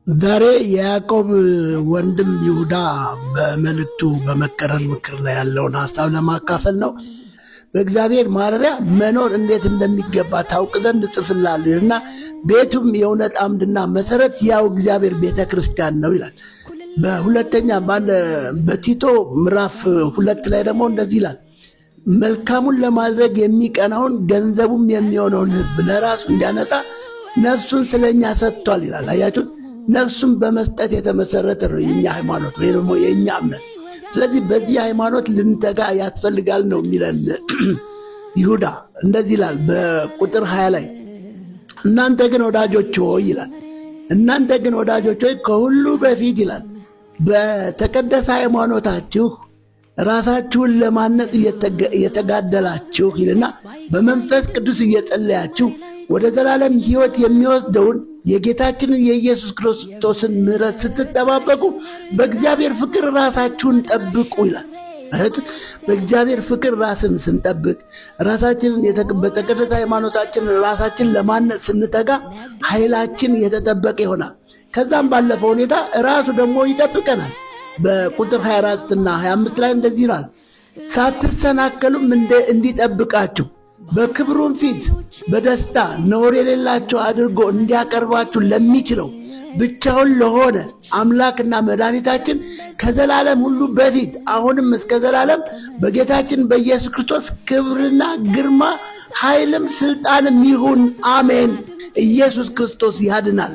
ዛሬ የያዕቆብ ወንድም ይሁዳ በመልእክቱ በመከረን ምክር ላይ ያለውን ሐሳብ ለማካፈል ነው። በእግዚአብሔር ማደሪያ መኖር እንዴት እንደሚገባ ታውቅ ዘንድ ጽፍልሃለሁ እና ቤቱም የእውነት አምድና መሰረት ያው እግዚአብሔር ቤተ ክርስቲያን ነው ይላል። በሁለተኛ በቲቶ ምዕራፍ 2 ላይ ደግሞ እንደዚህ ይላል፣ መልካሙን ለማድረግ የሚቀናውን ገንዘቡም የሚሆነውን ሕዝብ ለራሱ እንዲያነጻ ነፍሱን ስለኛ ሰጥቷል ይላል። አያችሁ፣ ነፍሱን በመስጠት የተመሰረተ ነው የኛ ሃይማኖት ወይ ደግሞ የኛ እምነት። ስለዚህ በዚህ ሃይማኖት ልንተጋ ያስፈልጋል ነው የሚለን ይሁዳ። እንደዚህ ይላል በቁጥር 20 ላይ እናንተ ግን ወዳጆች ሆይ ይላል፣ እናንተ ግን ወዳጆች ሆይ ከሁሉ በፊት ይላል በተቀደሰ ሃይማኖታችሁ ራሳችሁን ለማነጽ እየተጋደላችሁ ይልና በመንፈስ ቅዱስ እየጸለያችሁ ወደ ዘላለም ሕይወት የሚወስደውን የጌታችንን የኢየሱስ ክርስቶስን ምሕረት ስትጠባበቁ በእግዚአብሔር ፍቅር ራሳችሁን ጠብቁ ይላል። በእግዚአብሔር ፍቅር ራስን ስንጠብቅ ራሳችንን በተቀደሰ ሃይማኖታችን ራሳችን ለማነጽ ስንተጋ ኃይላችን የተጠበቀ ይሆናል። ከዛም ባለፈው ሁኔታ ራሱ ደግሞ ይጠብቀናል። በቁጥር 24 እና 25 ላይ እንደዚህ ይላል፣ ሳትሰናከሉም እንዲጠብቃችሁ በክብሩም ፊት በደስታ ነውር የሌላቸው አድርጎ እንዲያቀርባችሁ ለሚችለው ብቻውን ለሆነ አምላክና መድኃኒታችን ከዘላለም ሁሉ በፊት አሁንም እስከ ዘላለም በጌታችን በኢየሱስ ክርስቶስ ክብርና ግርማ ኃይልም ስልጣንም ይሁን፣ አሜን። ኢየሱስ ክርስቶስ ያድናል።